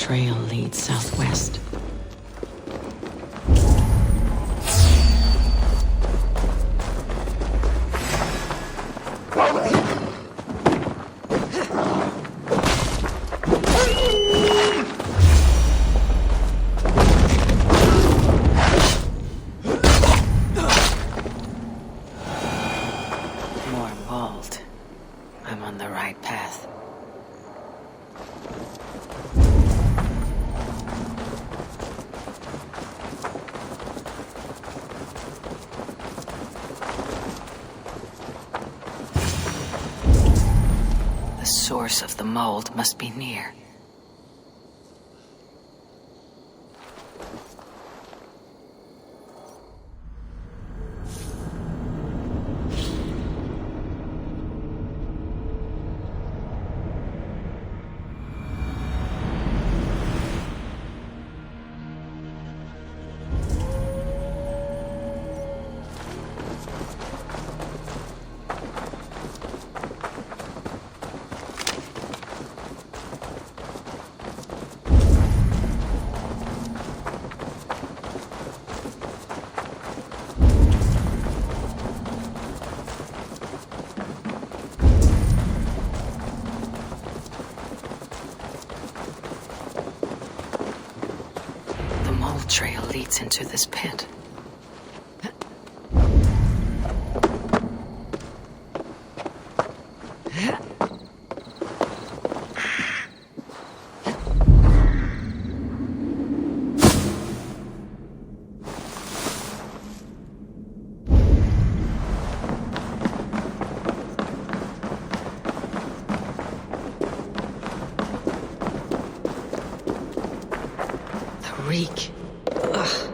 trail leads southwest. More mold. I'm on the right path. The source of the mold must be near. Trail leads into this pit. The reek. Ugh.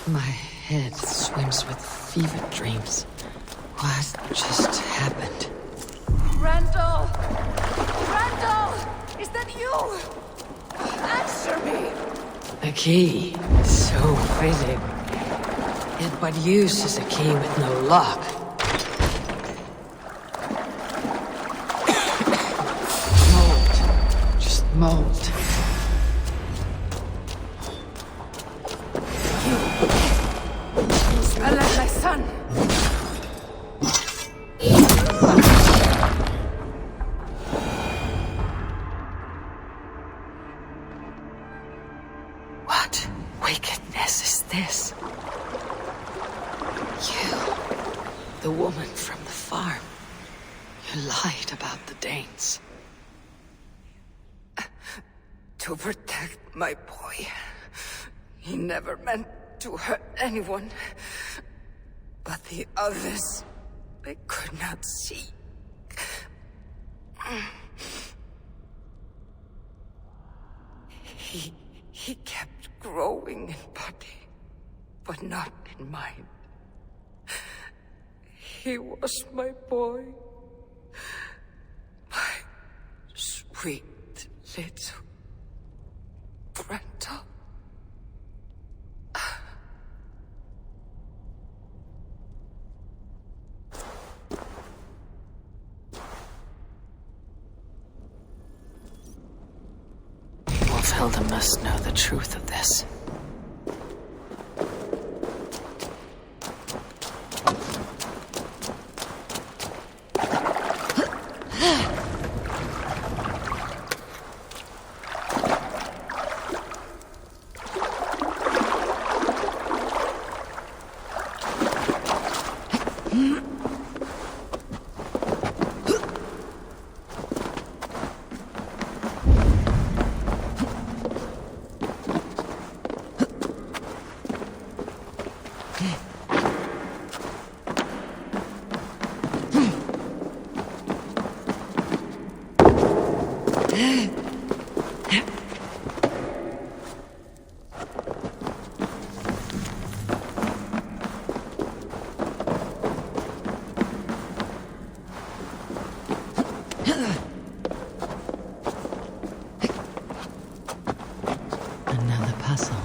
My head swims with fever dreams. What just happened? Randall! Randall! Is that you? Answer me! A key. So fitting. Yet what use is a key with no lock? Mold. Just mold. Smell like my son! What wickedness is this? You, the woman from the farm. You lied about the Danes. To protect my boy. He never meant to hurt anyone. But the others, they could not see. He kept growing in body, but not in mind. He was my boy. My sweet little Brenda. Hilda must know the truth of this. Another puzzle.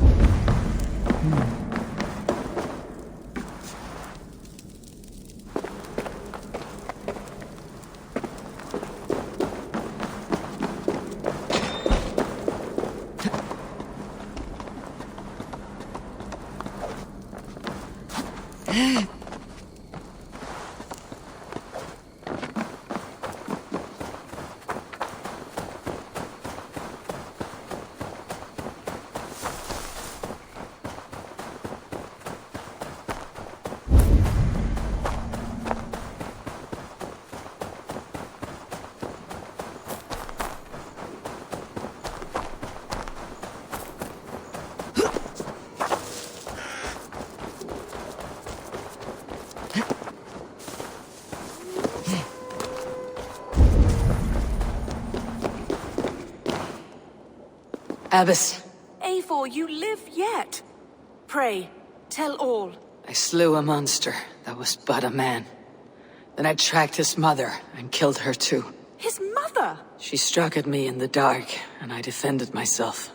Abbess, Eivor, you live yet. Pray, tell all. I slew a monster that was but a man. Then I tracked his mother and killed her too. His mother? She struck at me in the dark, and I defended myself.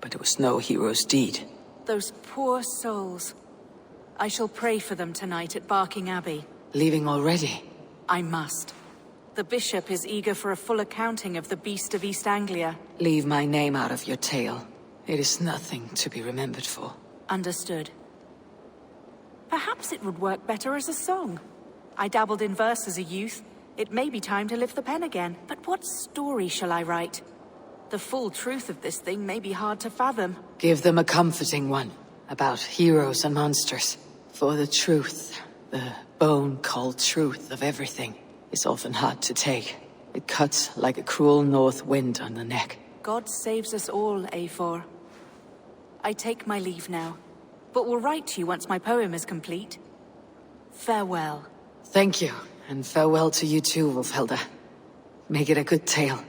But it was no hero's deed. Those poor souls. I shall pray for them tonight at Barking Abbey. Leaving already? I must. The bishop is eager for a full accounting of the Beast of East Anglia. Leave my name out of your tale. It is nothing to be remembered for. Understood. Perhaps it would work better as a song. I dabbled in verse as a youth. It may be time to lift the pen again. But what story shall I write? The full truth of this thing may be hard to fathom. Give them a comforting one, about heroes and monsters. For the truth, the bone-cold truth of everything, is often hard to take. It cuts like a cruel north wind on the neck. God saves us all, Eivor. I take my leave now, but will write to you once my poem is complete. Farewell. Thank you, and farewell to you too, Wolfhelda. Make it a good tale.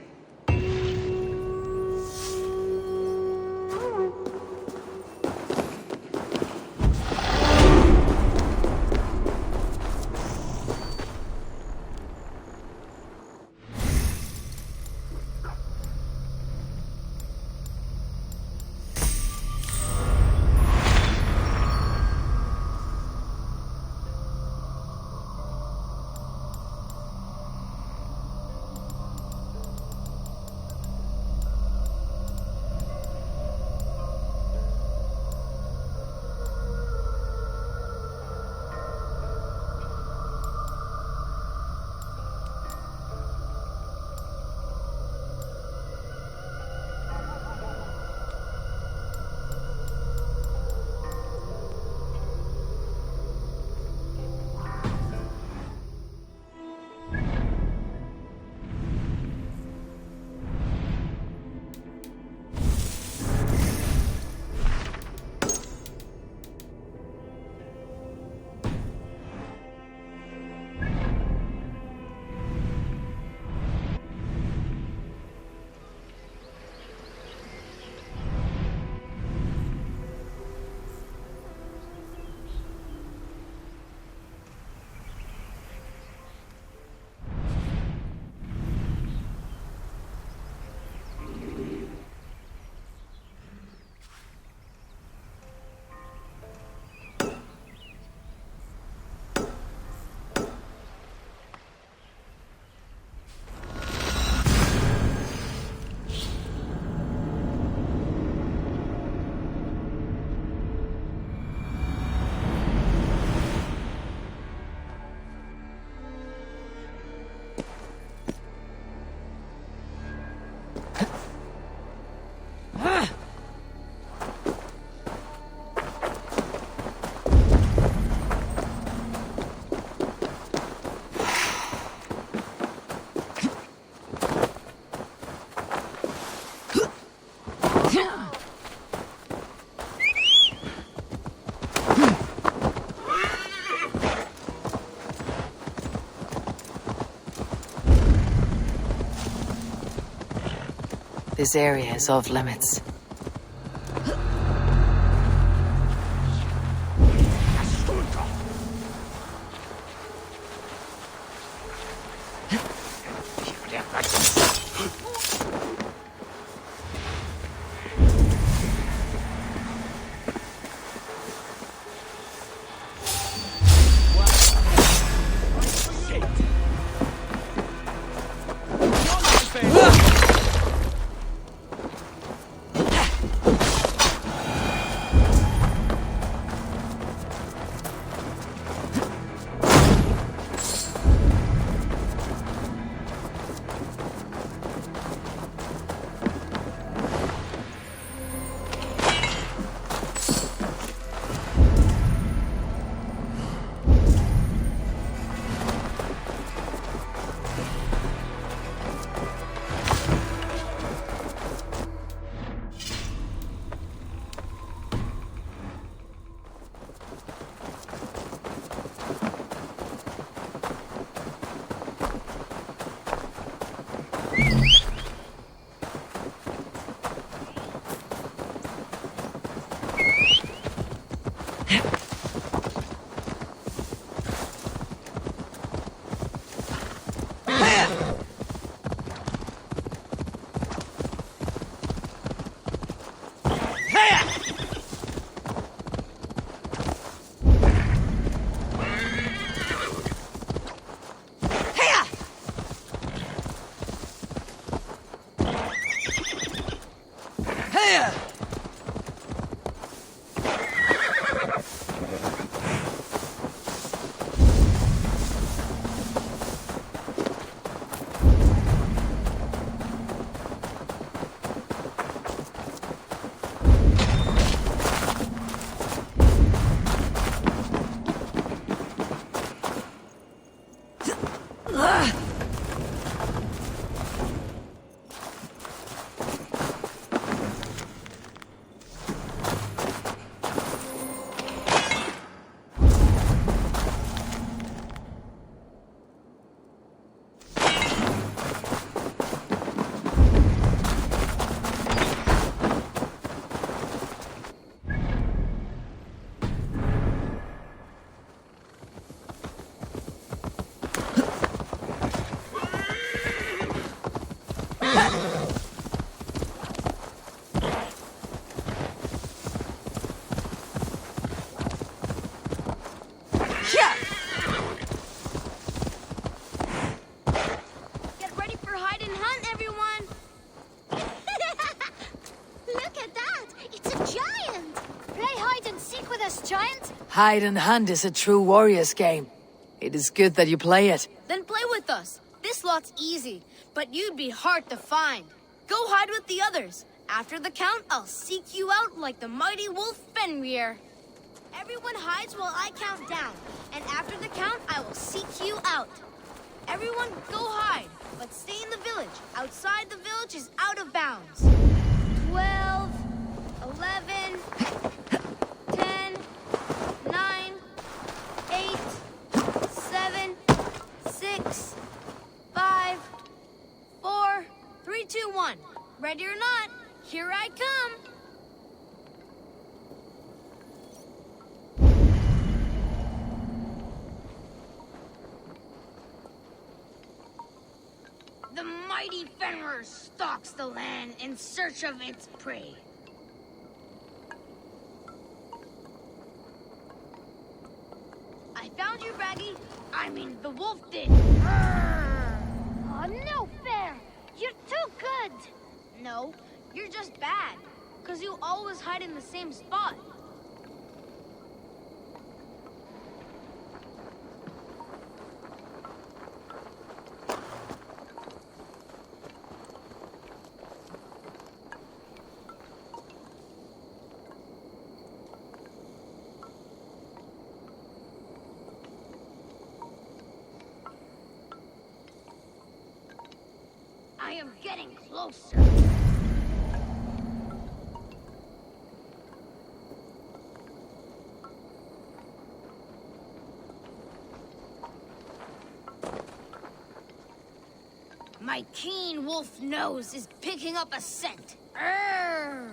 This area is off limits. Hide and hunt is a true warrior's game. It is good that you play it. Then play with us. This lot's easy, but you'd be hard to find. Go hide with the others. After the count, I'll seek you out like the mighty wolf Fenrir. Everyone hides while I count down, and after the count, I will seek you out. Everyone go hide, but stay in the village. Outside the village is out of bounds. 12, 11, 10, 9, 8, 7, 6, 5, 4, 3, 2, 1. Ready or not, here I come. The mighty Fenrir stalks the land in search of its prey. I found you, Raggy. I mean, the wolf did. Oh, no fair! You're too good! No, you're just bad. Because you always hide in the same spot. I am getting closer. My keen wolf nose is picking up a scent. Arr!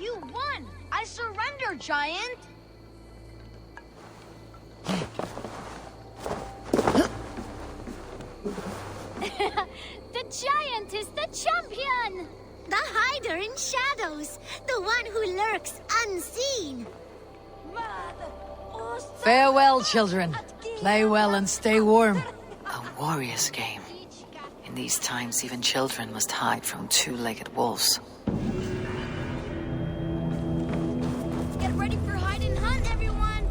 You won! I surrender, Giant! The Giant is the champion! The hider in shadows, the one who lurks unseen. Farewell, children. Play well and stay warm. A warrior's game. In these times, even children must hide from two-legged wolves. Get ready for hide and hunt, everyone!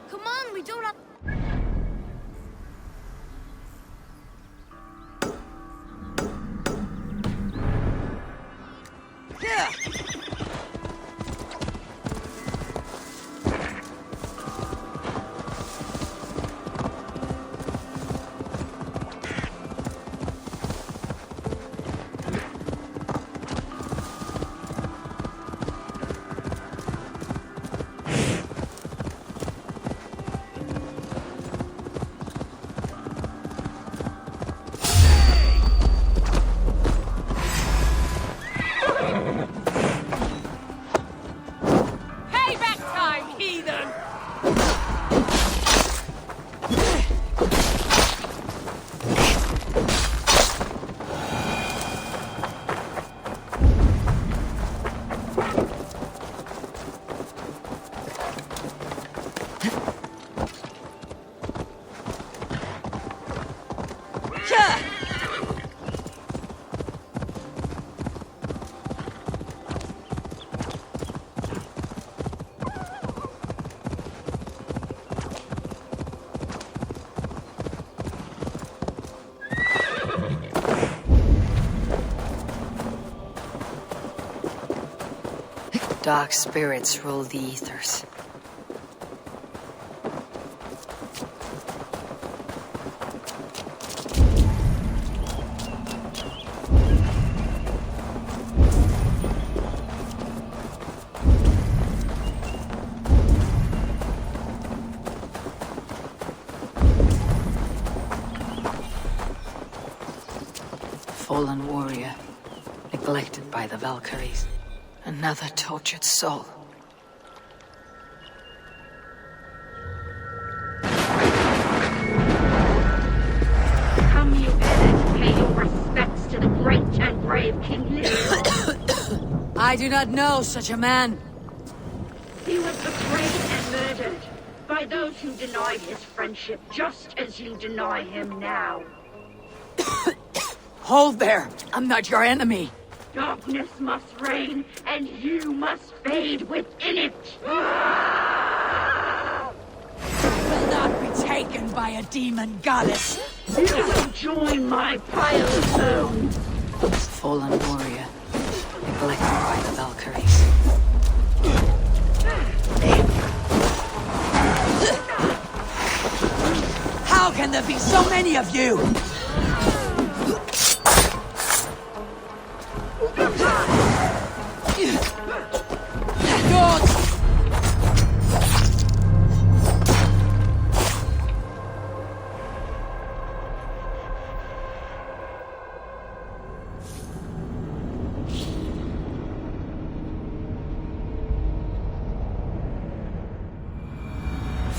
Come on, we don't have... Yeah! Dark spirits rule the ethers. Fallen warrior, neglected by the Valkyries. Another tortured soul. Come, you men, pay your respects to the great and brave King Leopold. I do not know such a man. He was betrayed and murdered by those who denied his friendship, just as you deny him now. Hold there! I'm not your enemy! Darkness must reign, and you must fade within it. Will not be taken by a demon goddess. You will join my pile of bones. Fallen warrior, neglected by the Valkyries. How can there be so many of you?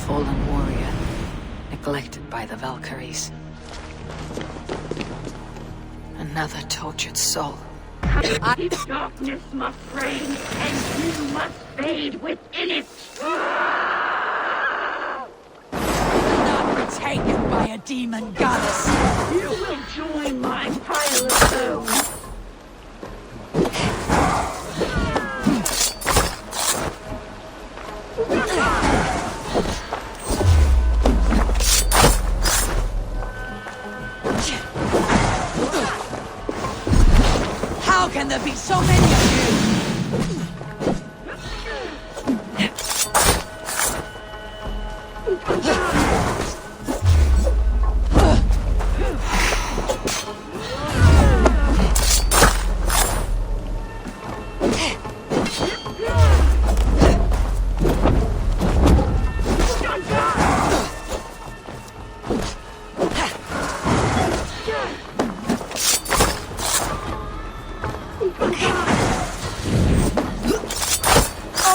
fallen warrior, neglected by the Valkyries. Another tortured soul. Darkness must reign, and you must fade within it. Not taken by a demon goddess. You will join my pile of stones. How can there be so many of you?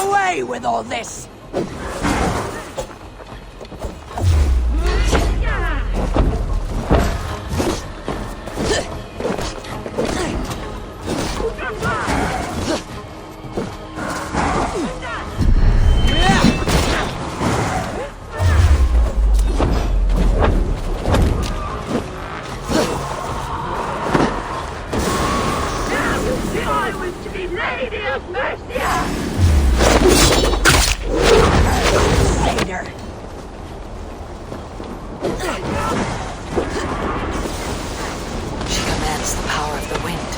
Away with all this! I was to be Lady of Mercia! Satyr! She commands the power of the wind.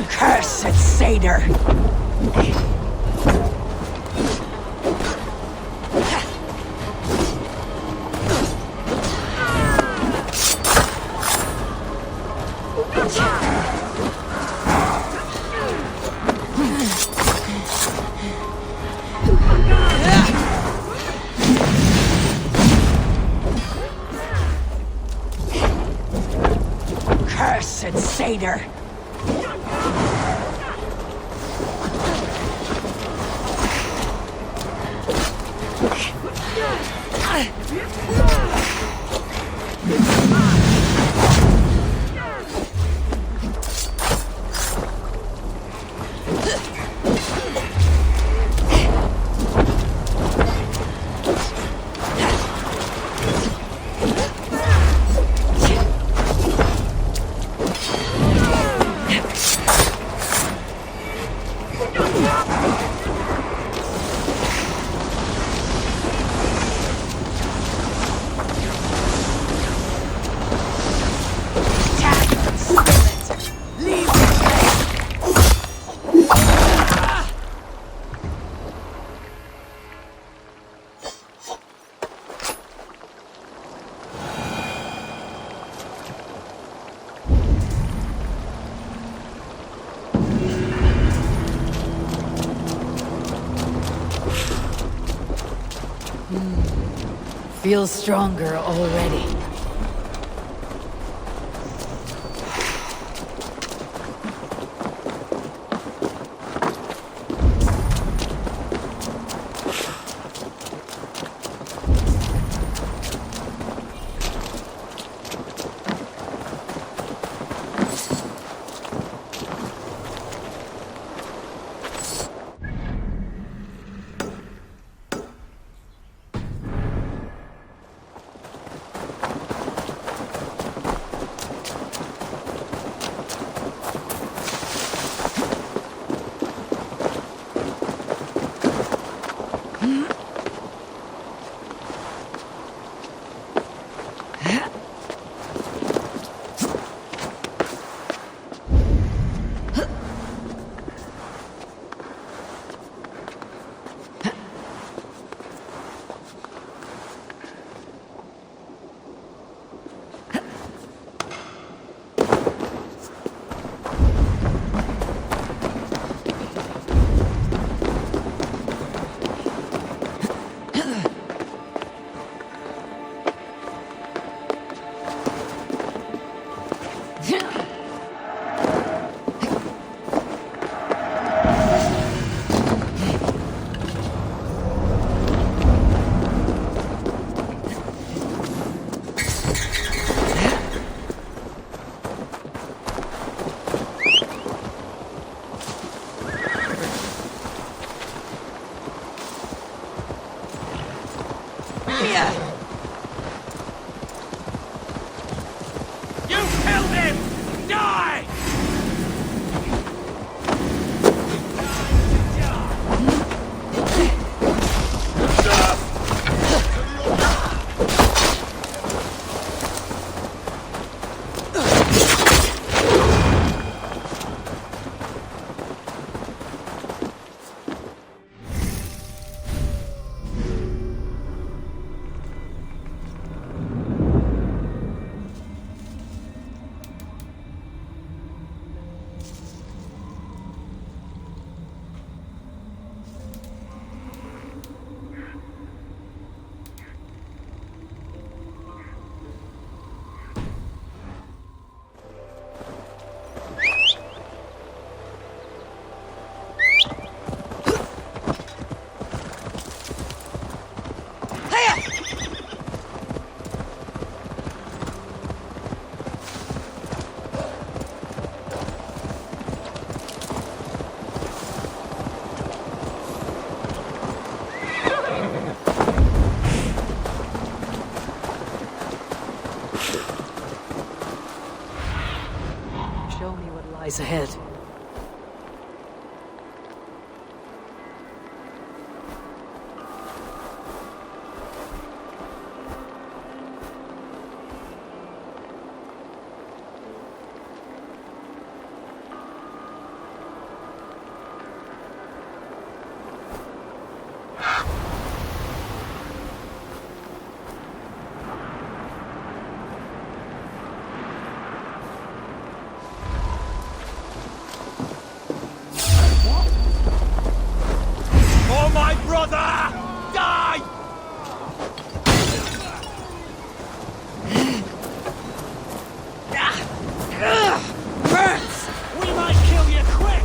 Cursed satyr! Cursed satyr! Feels stronger already. lies ahead. For my brother! Die! Burns! We might kill you quick!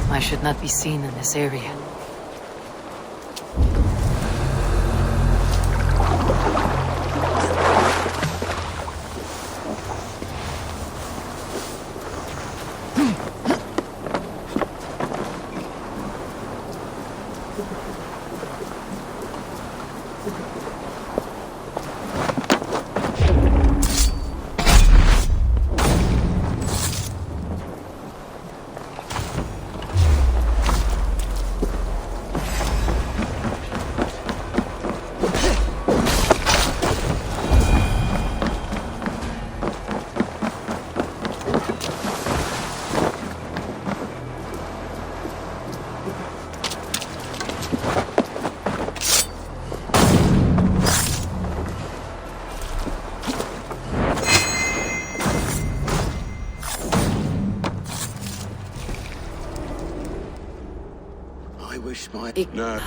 I should not be seen in this area. No.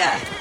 here!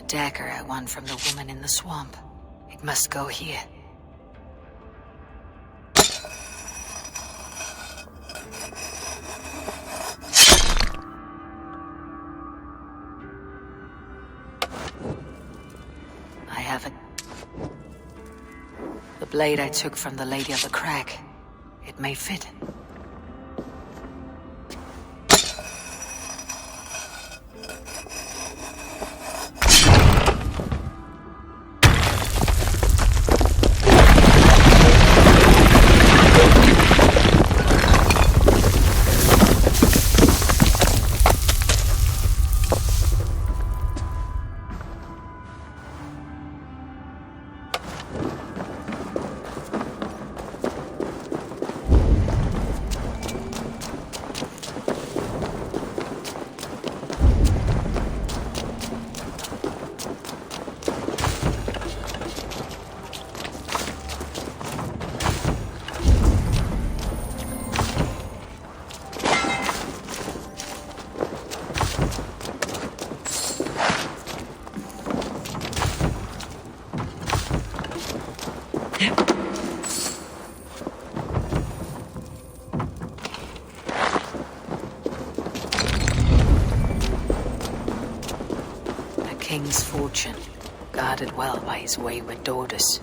Dagger I won from the woman in the swamp. It must go here. I have it. The blade I took from the Lady of the Crag. It may fit. King's fortune, guarded well by his wayward daughters.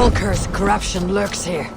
Ulker's corruption lurks here.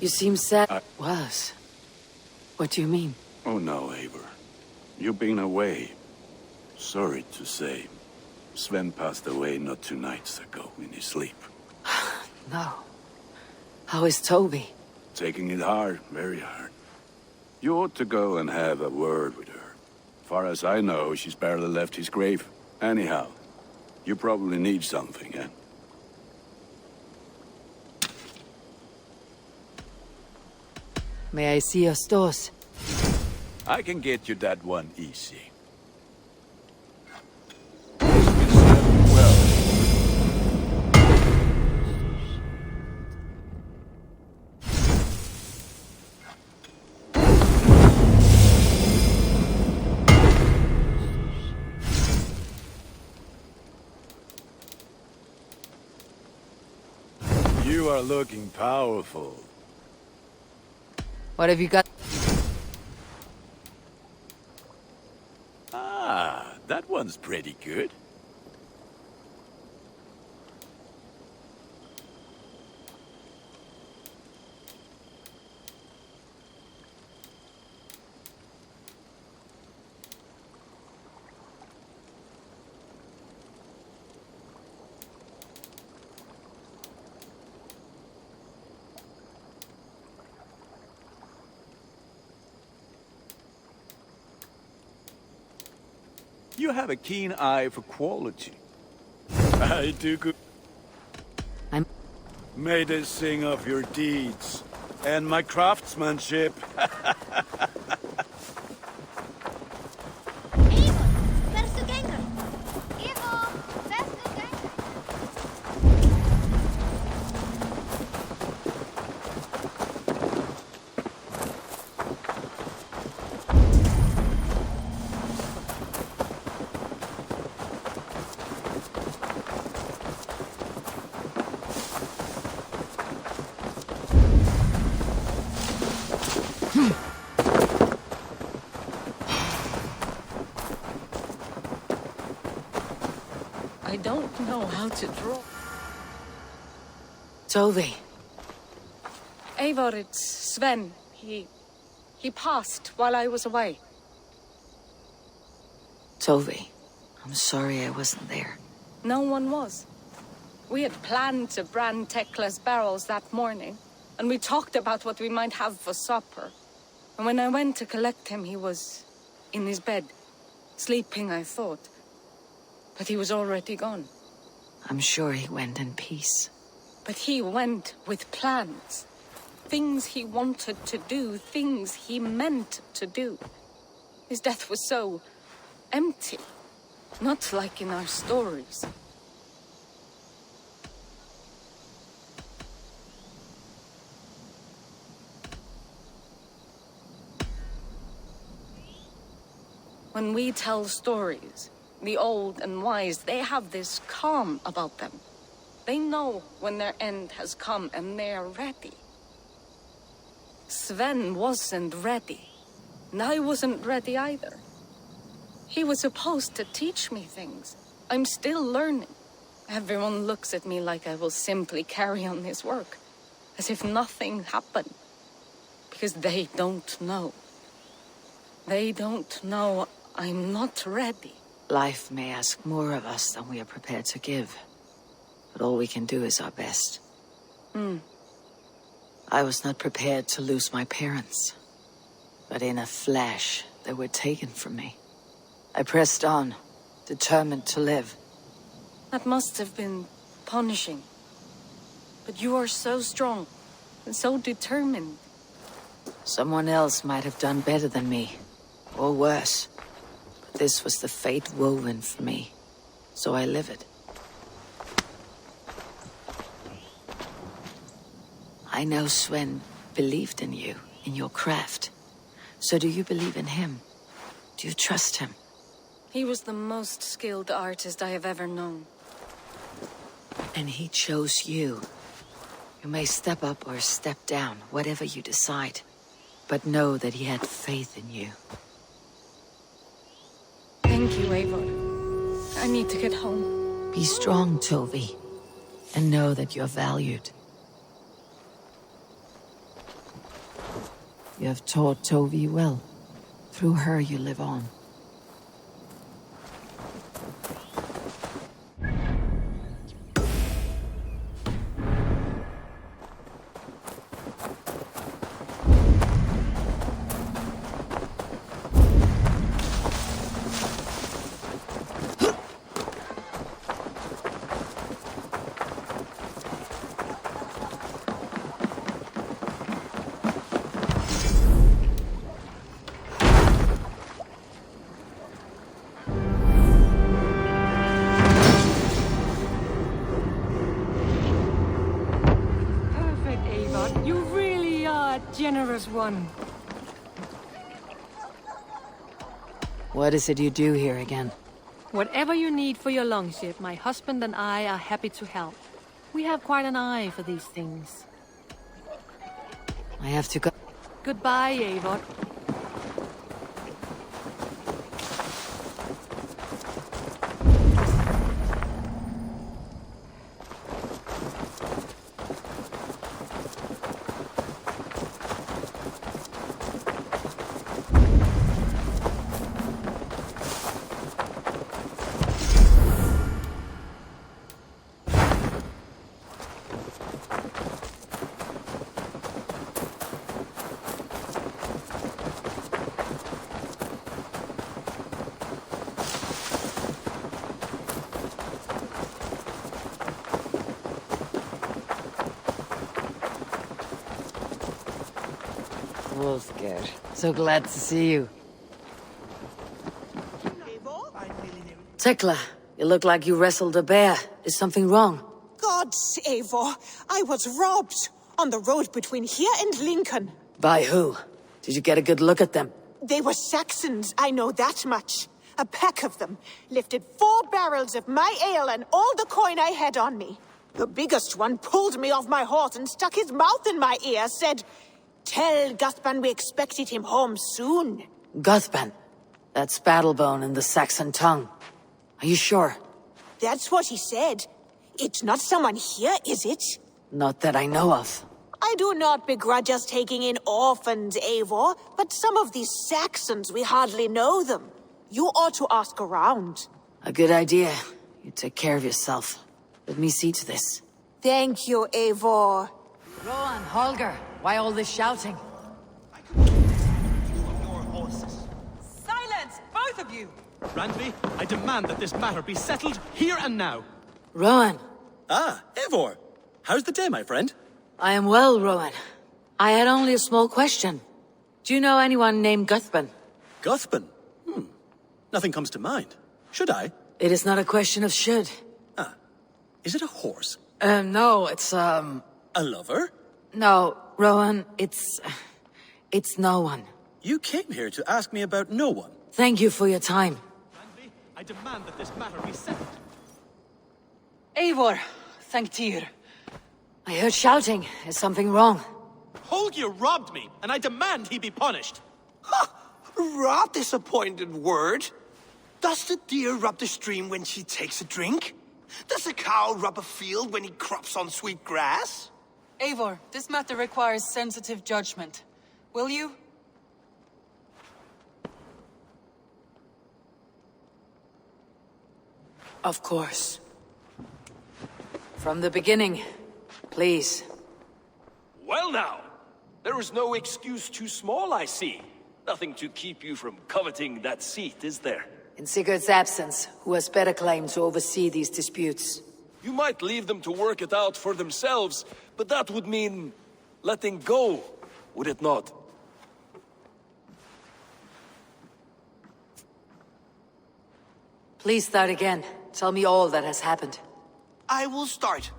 You seem sad. Was. What do you mean? Oh no, Eivor. You've been away. Sorry to say. Sven passed away not 2 nights ago in his sleep. No. How is Toby? Taking it hard, very hard. You ought to go and have a word with her. Far as I know, she's barely left his grave. Anyhow, you probably need something, eh? May I see your stores? I can get you that one easy. Well. You are looking powerful. What have you got? Ah, that one's pretty good. You have a keen eye for quality. I do good. May they sing of your deeds and my craftsmanship. I don't know how to draw. Toby. Eivor, it's Sven. He passed while I was away. Tovi, I'm sorry I wasn't there. No one was. We had planned to brand Tekla's barrels that morning, and we talked about what we might have for supper. And when I went to collect him, he was in his bed, sleeping, I thought. But he was already gone. I'm sure he went in peace. But he went with plans. Things he wanted to do, things he meant to do. His death was so empty, not like in our stories. When we tell stories, the old and wise, they have this calm about them. They know when their end has come and they're ready. Sven wasn't ready, and I wasn't ready either. He was supposed to teach me things. I'm still learning. Everyone looks at me like I will simply carry on his work, as if nothing happened. Because they don't know. They don't know I'm not ready. Life may ask more of us than we are prepared to give. But all we can do is our best. I was not prepared to lose my parents. But in a flash, they were taken from me. I pressed on, determined to live. That must have been punishing. But you are so strong, and so determined. Someone else might have done better than me, or worse. But this was the fate woven for me, so I live it. I know Sven believed in you, in your craft. So do you believe in him? Do you trust him? He was the most skilled artist I have ever known. And he chose you. You may step up or step down, whatever you decide. But know that he had faith in you. Thank you, Eivor. I need to get home. Be strong, Tovi. And know that you're valued. You have taught Tovi well. Through her you live on. Generous one. What is it you do here again? Whatever you need for your longship, my husband and I are happy to help. We have quite an eye for these things. I have to go. Goodbye, Eivor. Wolfgar, so glad to see you. Tekla, you look like you wrestled a bear. Is something wrong? Gods, Eivor, I was robbed on the road between here and Lincoln. By who? Did you get a good look at them? They were Saxons, I know that much. A pack of them lifted 4 barrels of my ale and all the coin I had on me. The biggest one pulled me off my horse and stuck his mouth in my ear, said, "Tell Guthban we expected him home soon." Guthban? That's Battlebone in the Saxon tongue. Are you sure? That's what he said. It's not someone here, is it? Not that I know of. I do not begrudge us taking in orphans, Eivor, but some of these Saxons, we hardly know them. You ought to ask around. A good idea. You take care of yourself. Let me see to this. Thank you, Eivor. Rowan, Holger, why all this shouting? Silence, both of you! Randvi, I demand that this matter be settled here and now. Rowan. Ah, Eivor. How's the day, my friend? I am well, Rowan. I had only a small question. Do you know anyone named Guthban? Guthban? Nothing comes to mind. Should I? It is not a question of should. Ah. Is it a horse? No, it's, A lover? No, Rowan, it's no one. You came here to ask me about no one. Thank you for your time. Randvi, I demand that this matter be settled. Eivor, thank Tyr. I heard shouting. Is something wrong? Holger robbed me, and I demand he be punished. Ha! Rot disappointed word. Does the deer rub the stream when she takes a drink? Does a cow rub a field when he crops on sweet grass? Eivor, this matter requires sensitive judgment. Will you? Of course. From the beginning, please. Well now, there is no excuse too small, I see. Nothing to keep you from coveting that seat, is there? In Sigurd's absence, who has better claim to oversee these disputes? You might leave them to work it out for themselves, but that would mean letting go, would it not? Please start again. Tell me all that has happened. I will start.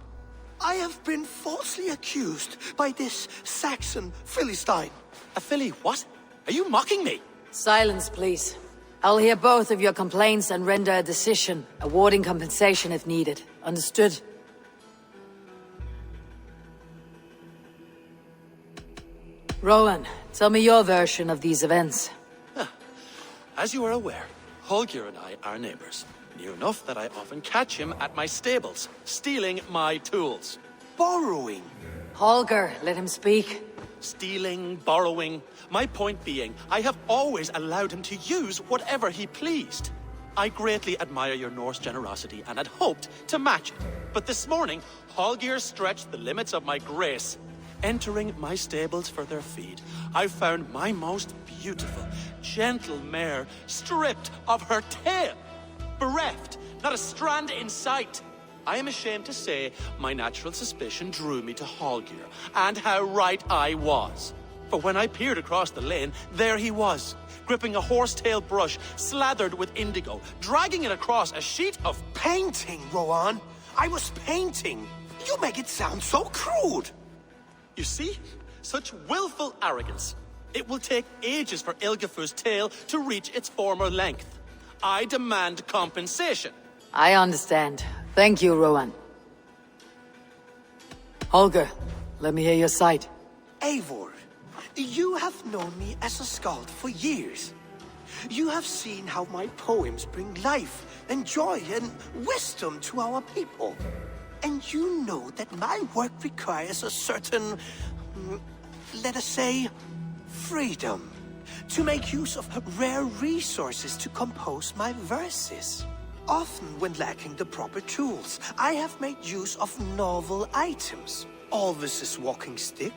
I have been falsely accused by this Saxon Philistine. A Philly what? Are you mocking me? Silence, please. I'll hear both of your complaints and render a decision, awarding compensation if needed. Understood? Rowan, tell me your version of these events. As you are aware, Holger and I are neighbors. Near enough that I often catch him at my stables, stealing my tools. Borrowing. Holger, let him speak. Stealing, borrowing. My point being, I have always allowed him to use whatever he pleased. I greatly admire your Norse generosity and had hoped to match it. But this morning, Holger stretched the limits of my grace. Entering my stables for their feed, I found my most beautiful, gentle mare stripped of her tail. Bereft, not a strand in sight. I am ashamed to say my natural suspicion drew me to Holger, and how right I was. For when I peered across the lane, there he was, gripping a horsetail brush slathered with indigo, dragging it across a sheet of painting, Rowan. I was painting. You make it sound so crude. You see? Such willful arrogance. It will take ages for Ilgafur's tail to reach its former length. I demand compensation. I understand. Thank you, Rowan. Holger, let me hear your side. Eivor, you have known me as a skald for years. You have seen how my poems bring life and joy and wisdom to our people. And you know that my work requires a certain, let us say, freedom. To make use of rare resources to compose my verses. Often when lacking the proper tools, I have made use of novel items. Alvis's walking stick,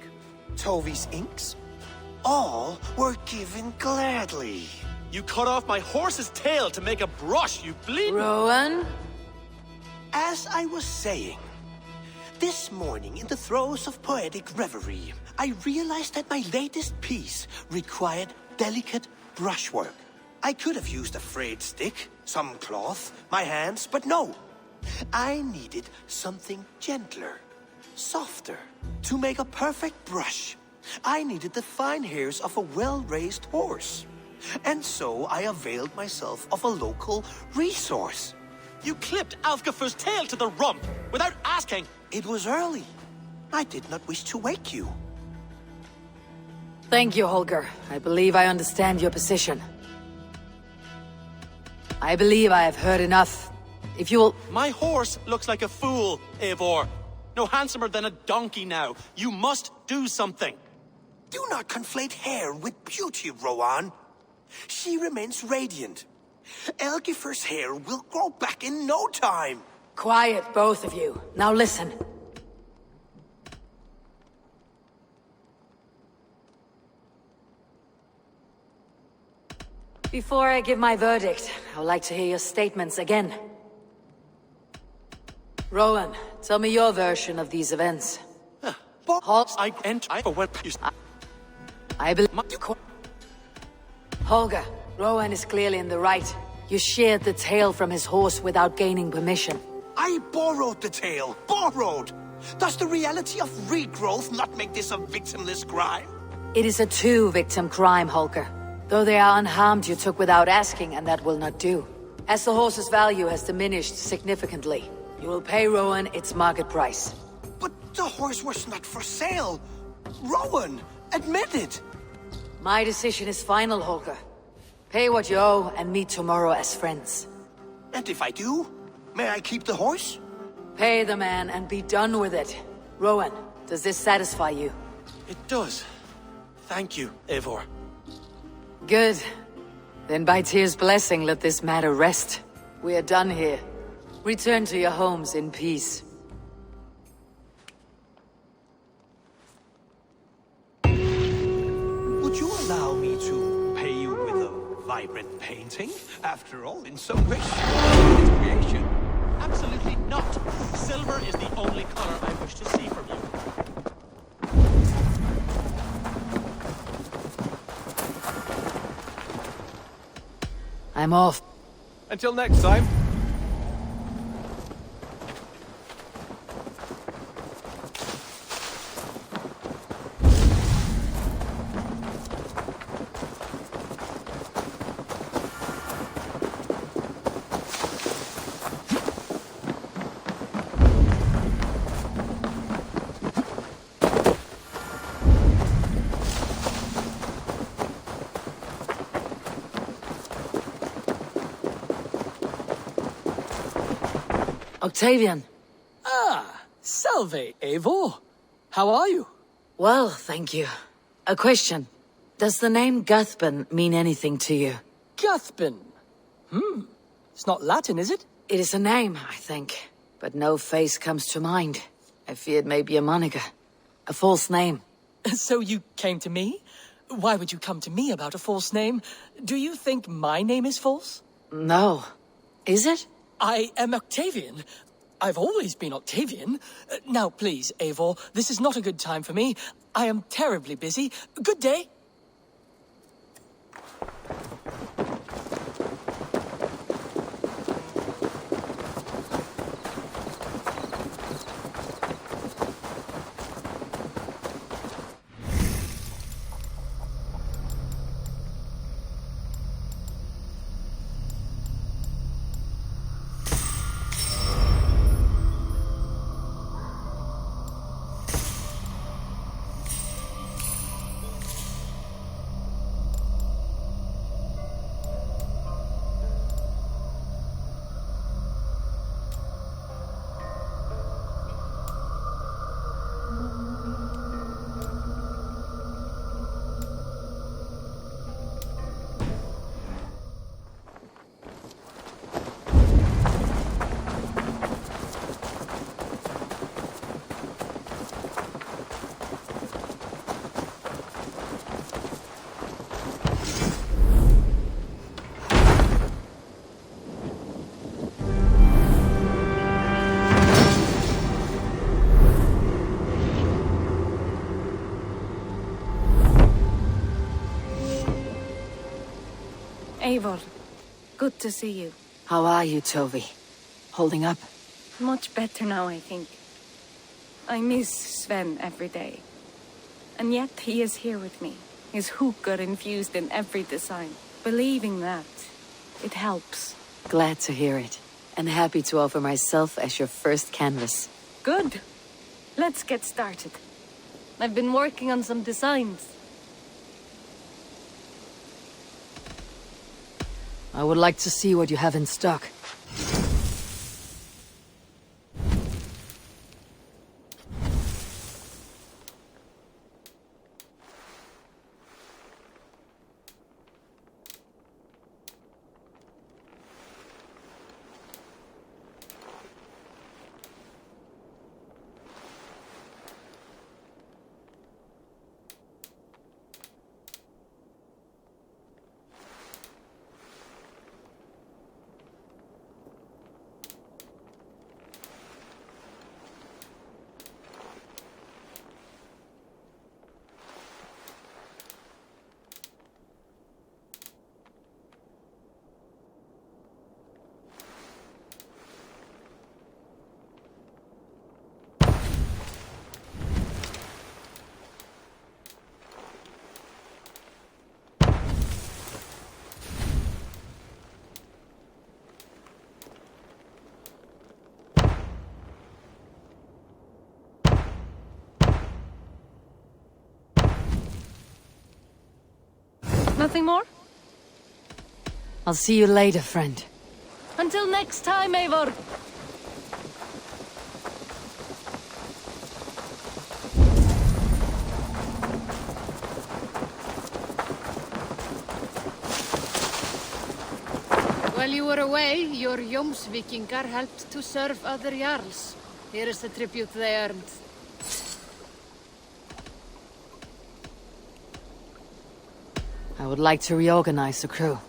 Tovi's inks, all were given gladly. You cut off my horse's tail to make a brush, you bleed. Rowan? As I was saying, this morning in the throes of poetic reverie, I realized that my latest piece required delicate brushwork. I could have used a frayed stick, some cloth, my hands, but no. I needed something gentler, softer. To make a perfect brush, I needed the fine hairs of a well-raised horse. And so I availed myself of a local resource. You clipped Alfgafur's tail to the rump without asking. It was early. I did not wish to wake you. Thank you, Holger. I believe I understand your position. I believe I have heard enough. If you will... My horse looks like a fool, Eivor. No handsomer than a donkey now. You must do something. Do not conflate hair with beauty, Rowan. She remains radiant. Elgifer's hair will grow back in no time. Quiet, both of you. Now listen. Before I give my verdict, I would like to hear your statements again. Rowan, tell me your version of these events. I believe... Holger, Rowan is clearly in the right. You sheared the tail from his horse without gaining permission. I borrowed the tail. Borrowed! Does the reality of regrowth not make this a victimless crime? It is a two-victim crime, Holger. Though they are unharmed, you took without asking, and that will not do. As the horse's value has diminished significantly, you will pay Rowan its market price. But the horse was not for sale. Rowan, admit it. My decision is final, Holger. Pay what you owe and meet tomorrow as friends. And if I do, may I keep the horse? Pay the man and be done with it. Rowan, does this satisfy you? It does. Thank you, Eivor. Good. Then by Tyr's blessing, let this matter rest. We are done here. Return to your homes in peace. Would you allow me to pay you with a vibrant painting? After all, in some ways, it's creation. Absolutely not. Silver is the only color I wish to see from you. I'm off. Until next time. Octavian. Ah, salve, Eivor. How are you? Well, thank you. A question. Does the name Guthban mean anything to you? Guthban? It's not Latin, is it? It is a name, I think. But no face comes to mind. I feared maybe a moniker. A false name. So you came to me? Why would you come to me about a false name? Do you think my name is false? No. Is it? I am Octavian. I've always been Octavian. Now, please, Eivor, this is not a good time for me. I am terribly busy. Good day. Eivor, good to see you. How are you, Tovi? Holding up? Much better now, I think. I miss Sven every day. And yet he is here with me. His hookah infused in every design. Believing that, it helps. Glad to hear it. And happy to offer myself as your first canvas. Good. Let's get started. I've been working on some designs. I would like to see what you have in stock. Nothing more? I'll see you later, friend. Until next time, Eivor. While you were away, your Jomsvikingar helped to serve other Jarls. Here is the tribute they earned. I would like to reorganize the crew.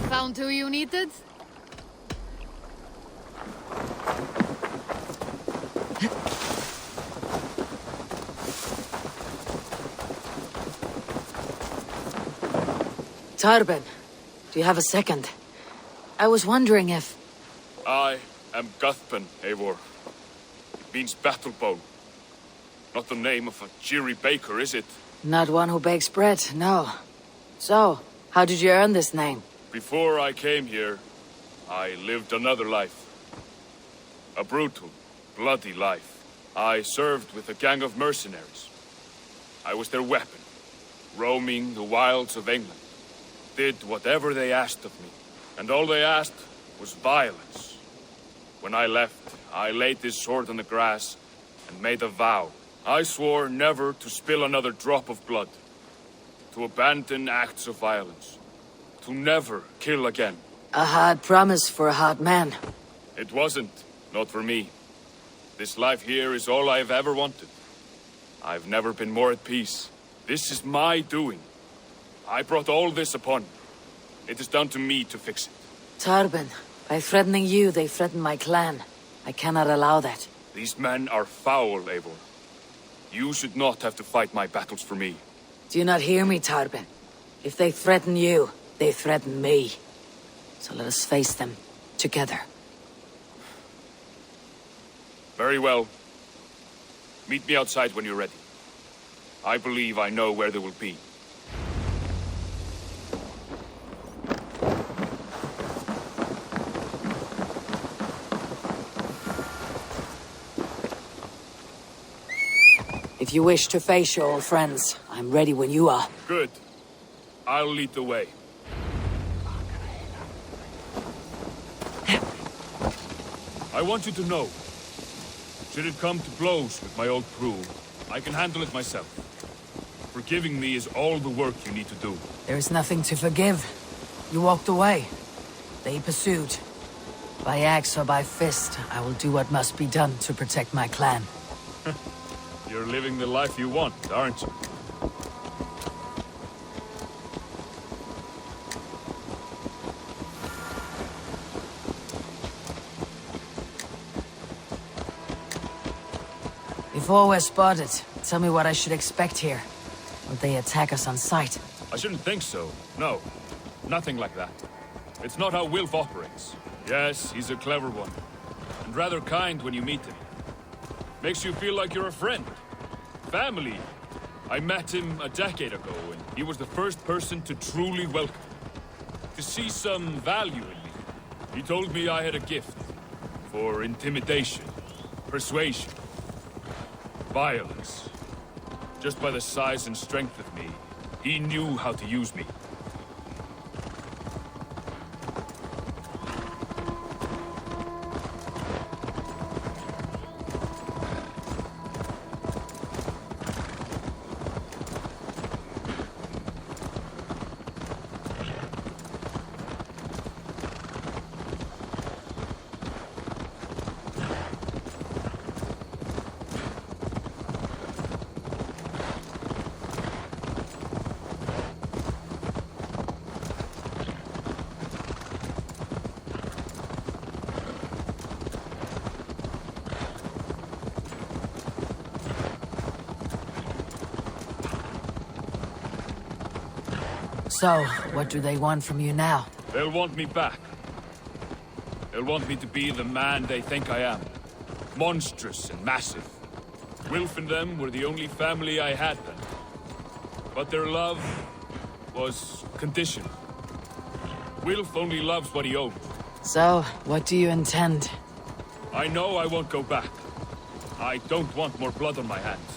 Found who you needed? Tarben, do you have a second? I was wondering if... I am Guthpen, Eivor. It means battlebone. Not the name of a cheery baker, is it? Not one who bakes bread, no. So, how did you earn this name? Before I came here, I lived another life. A brutal, bloody life. I served with a gang of mercenaries. I was their weapon, roaming the wilds of England. Did whatever they asked of me, and all they asked was violence. When I left, I laid this sword on the grass and made a vow. I swore never to spill another drop of blood, to abandon acts of violence, to never kill again. A hard promise for a hard man. It wasn't, not for me. This life here is all I've ever wanted. I've never been more at peace. This is my doing. I brought all this upon me. It is down to me to fix it. Tarben, by threatening you, they threaten my clan. I cannot allow that. These men are foul, Eivor. You should not have to fight my battles for me. Do you not hear me, Tarben? If they threaten you, they threaten me. So let us face them, together. Very well. Meet me outside when you're ready. I believe I know where they will be. If you wish to face your old friends, I'm ready when you are. Good. I'll lead the way. I want you to know, should it come to blows with my old crew, I can handle it myself. Forgiving me is all the work you need to do. There is nothing to forgive. You walked away. They pursued. By axe or by fist, I will do what must be done to protect my clan. You're living the life you want, aren't you? Before we're spotted, tell me what I should expect here. Will they attack us on sight? I shouldn't think so. No. Nothing like that. It's not how Wilf operates. Yes, he's a clever one. And rather kind when you meet him. Makes you feel like you're a friend. Family. I met him a decade ago, and he was the first person to truly welcome me. To see some value in me. He told me I had a gift. For intimidation. Persuasion. Violence. Just by the size and strength of me, he knew how to use me. So, what do they want from you now? They'll want me back. They'll want me to be the man they think I am. Monstrous and massive. Wilf and them were the only family I had then. But their love was conditional. Wilf only loves what he owns. So, what do you intend? I know I won't go back. I don't want more blood on my hands.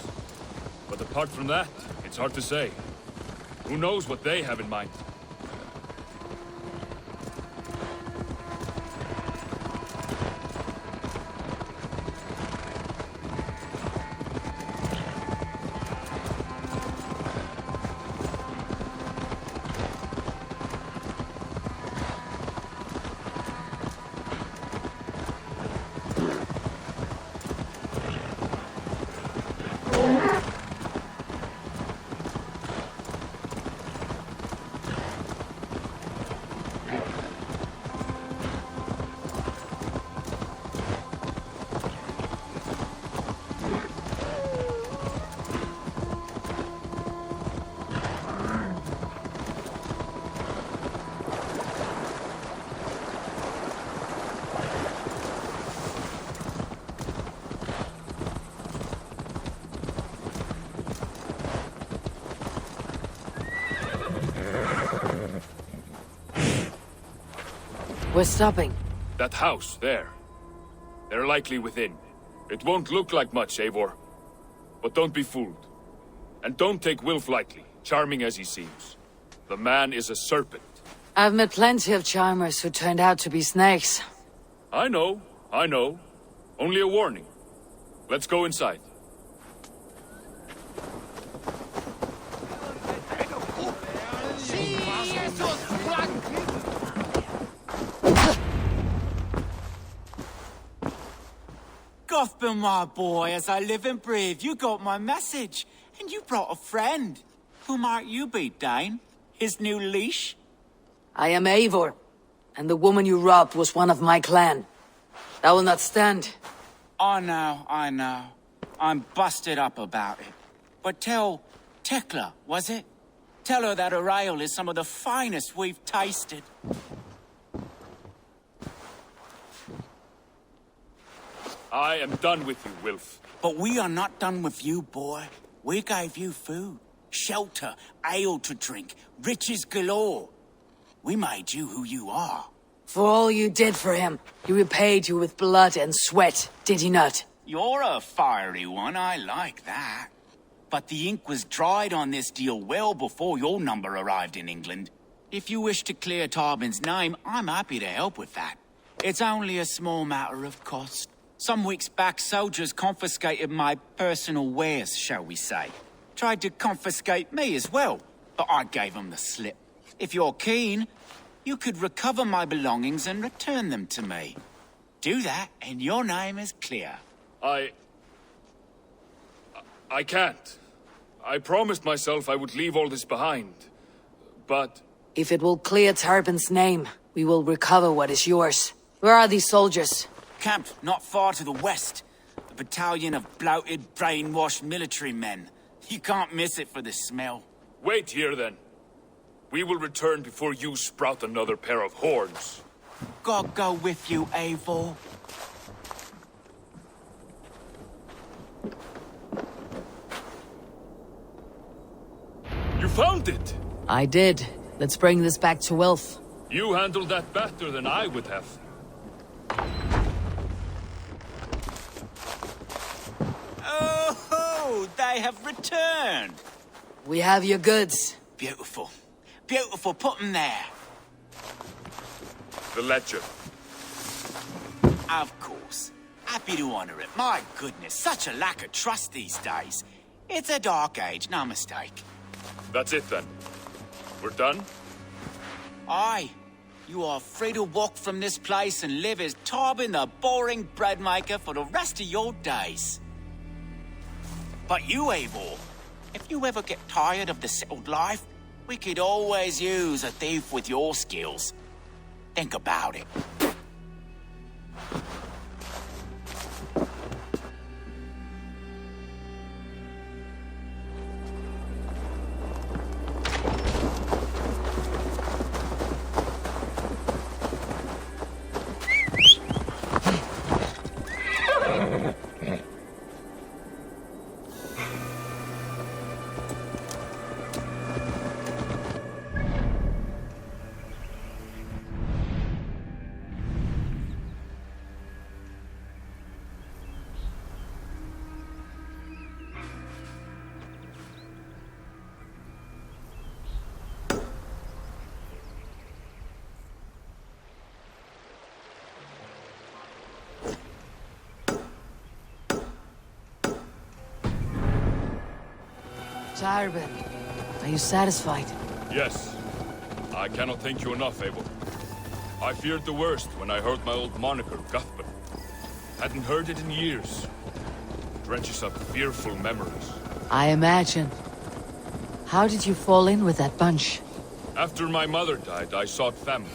But apart from that, it's hard to say. Who knows what they have in mind? We're stopping. That house, there. They're likely within. It won't look like much, Eivor. But don't be fooled. And don't take Wilf lightly, charming as he seems. The man is a serpent. I've met plenty of charmers who turned out to be snakes. I know. Only a warning. Let's go inside. Gotham, my boy, as I live and breathe, you got my message. And you brought a friend. Who might you be, Dane? His new leash? I am Eivor, and the woman you robbed was one of my clan. That will not stand. I know. I'm busted up about it. But tell Tekla, was it? Tell her that her ale is some of the finest we've tasted. I am done with you, Wilf. But we are not done with you, boy. We gave you food, shelter, ale to drink, riches galore. We made you who you are. For all you did for him, he repaid you with blood and sweat, did he not? You're a fiery one, I like that. But the ink was dried on this deal well before your number arrived in England. If you wish to clear Tarbin's name, I'm happy to help with that. It's only a small matter of cost. Some weeks back, soldiers confiscated my personal wares, shall we say. Tried to confiscate me as well, but I gave them the slip. If you're keen, you could recover my belongings and return them to me. Do that, and your name is clear. I can't. I promised myself I would leave all this behind. But... If it will clear Tarbin's name, we will recover what is yours. Where are these soldiers? Camped not far to the west. A battalion of bloated, brainwashed military men. You can't miss it for the smell. Wait here, then. We will return before you sprout another pair of horns. God go with you, Eivor. You found it! I did. Let's bring this back to Wilf. You handled that better than I would have. Oh, they have returned. We have your goods. Beautiful. Beautiful, put them there. The ledger. Of course. Happy to honor it. My goodness, such a lack of trust these days. It's a dark age, no mistake. That's it, then. We're done? Aye. You are free to walk from this place and live as Tarbin the boring bread maker for the rest of your days. But you, Eivor, if you ever get tired of the settled life, we could always use a thief with your skills. Think about it. Tarbin, are you satisfied? Yes. I cannot thank you enough, Abel. I feared the worst when I heard my old moniker, Cuthbert. Hadn't heard it in years. Drenches up fearful memories. I imagine. How did you fall in with that bunch? After my mother died, I sought family.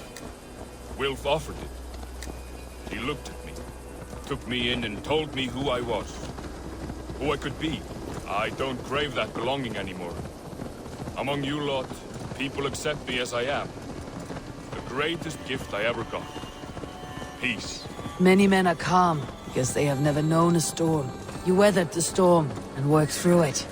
Wilf offered it. He looked at me, took me in and told me who I was. Who I could be. I don't crave that belonging anymore. Among you lot, people accept me as I am. The greatest gift I ever got. Peace. Many men are calm, because they have never known a storm. You weathered the storm, and worked through it.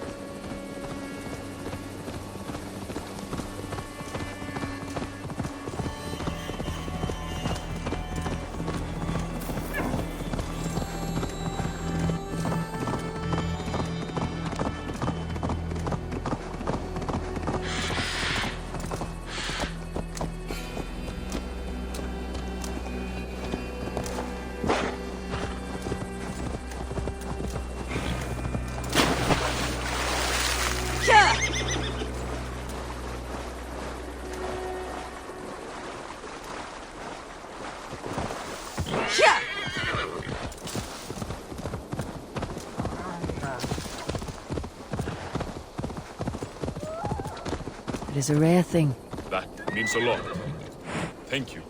It is a rare thing. That means a lot. Thank you.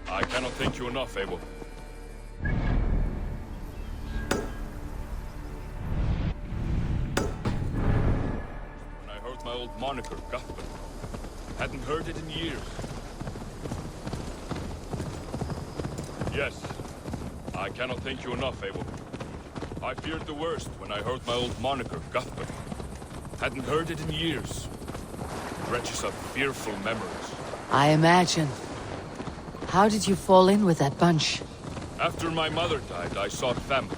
I cannot thank you enough, Abel. When I heard my old moniker, Cuthbert. Hadn't heard it in years. Yes, I cannot thank you enough, Abel. I feared the worst when I heard my old moniker, Cuthbert. Hadn't heard it in years. Drenches up fearful memories. I imagine. How did you fall in with that bunch? After my mother died, I sought family.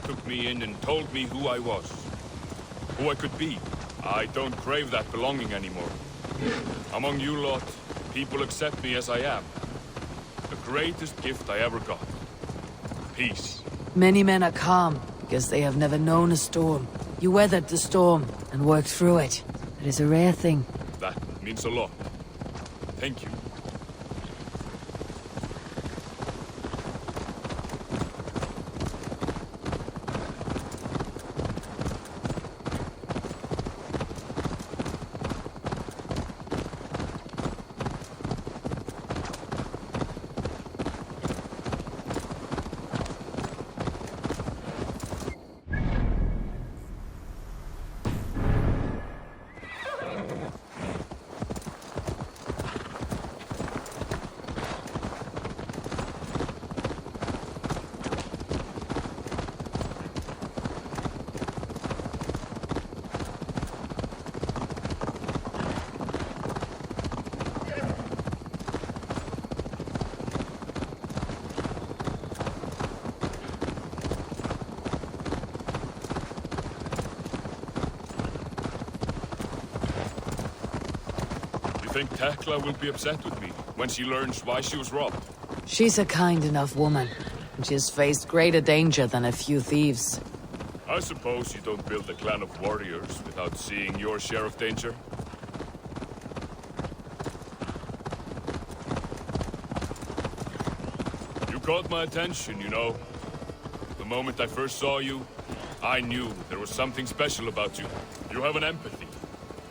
Took me in and told me who I was. Who I could be. I don't crave that belonging anymore. Among you lot, people accept me as I am. The greatest gift I ever got. Peace. Many men are calm, because they have never known a storm. You weathered the storm, and worked through it. It is a rare thing. That means a lot. Thank you. think Tekla will be upset with me when she learns why she was robbed? She's a kind enough woman, and she has faced greater danger than a few thieves. I suppose you don't build a clan of warriors without seeing your share of danger? You caught my attention, you know. The moment I first saw you, I knew there was something special about you. You have an empathy.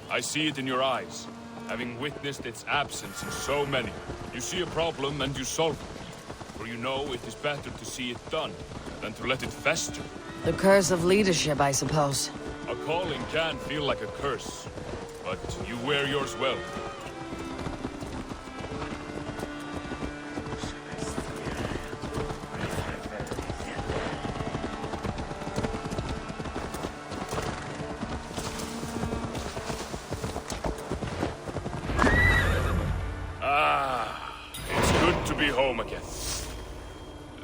I see it in your eyes, having witnessed its absence in so many. You see a problem and you solve it. For you know it is better to see it done than to let it fester. The curse of leadership, I suppose. A calling can feel like a curse, but you wear yours well. It's good to be home again.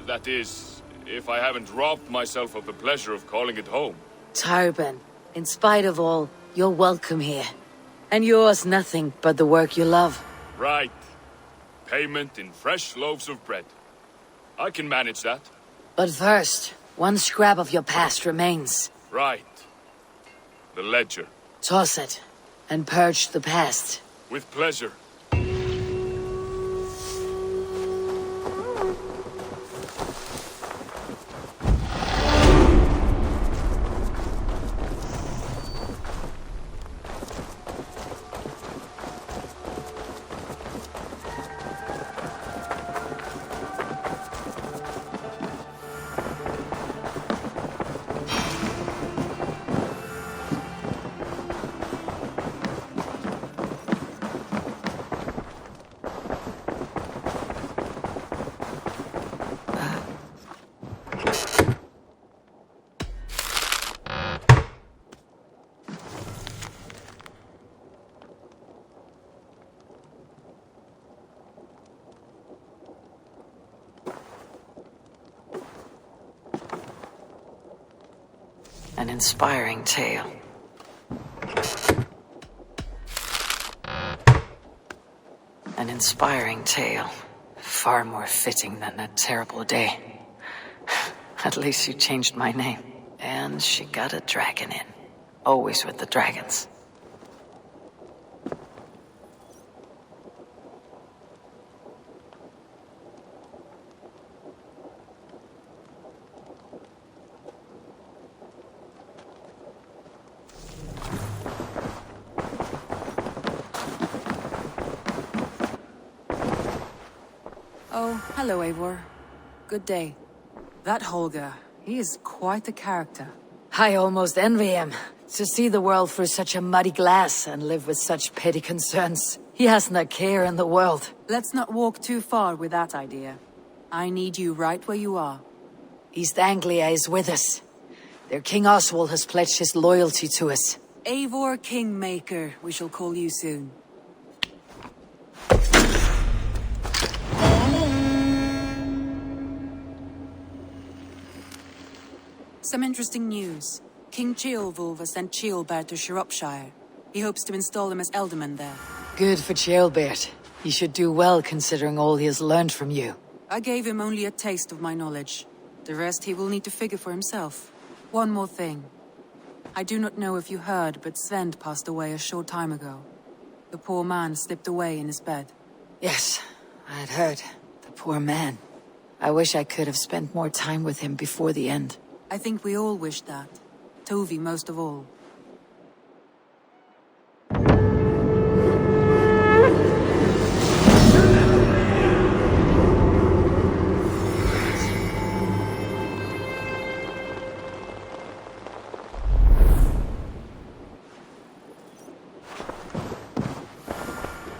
That is, if I haven't robbed myself of the pleasure of calling it home. Tarben, in spite of all, you're welcome here. And yours nothing but the work you love. Right. Payment in fresh loaves of bread. I can manage that. But first, one scrap of your past remains. Right. The ledger. Toss it, and purge the past. With pleasure. An inspiring tale. An inspiring tale. Far more fitting than that terrible day. At least you changed my name. And she got a dragon in. Always with the dragons. Oh, hello, Eivor. Good day. That Holger, he is quite the character. I almost envy him. To see the world through such a muddy glass and live with such petty concerns. He hasn't a care in the world. Let's not walk too far with that idea. I need you right where you are. East Anglia is with us. Their King Oswald has pledged his loyalty to us. Eivor Kingmaker, we shall call you soon. Some interesting news. King Ceolwulf has sent Ceolbert to Shropshire. He hopes to install him as Elderman there. Good for Ceolbert. He should do well considering all he has learned from you. I gave him only a taste of my knowledge. The rest he will need to figure for himself. One more thing. I do not know if you heard, but Sven passed away a short time ago. The poor man slipped away in his bed. Yes, I had heard. The poor man. I wish I could have spent more time with him before the end. I think we all wish that. Tovi most of all.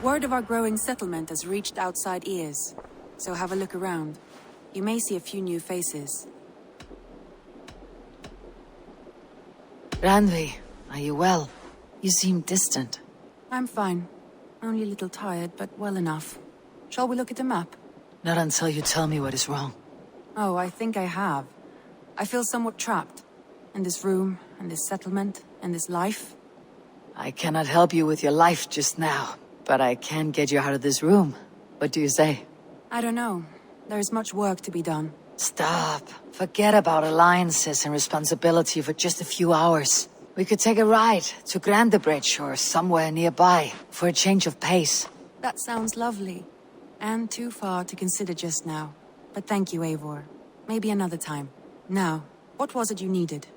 Word of our growing settlement has reached outside ears, so have a look around. You may see a few new faces. Randvi, are you well? You seem distant. I'm fine. Only a little tired, but well enough. Shall we look at the map? Not until you tell me what is wrong. Oh, I think I have. I feel somewhat trapped. In this room, in this settlement, in this life. I cannot help you with your life just now. but I can get you out of this room. What do you say? I don't know. There's much work to be done. Stop. Forget about alliances and responsibility for just a few hours. We could take a ride to Grandebridge or somewhere nearby for a change of pace. That sounds lovely. And too far to consider just now. But thank you, Eivor. Maybe another time. Now, what was it you needed?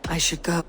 I should go.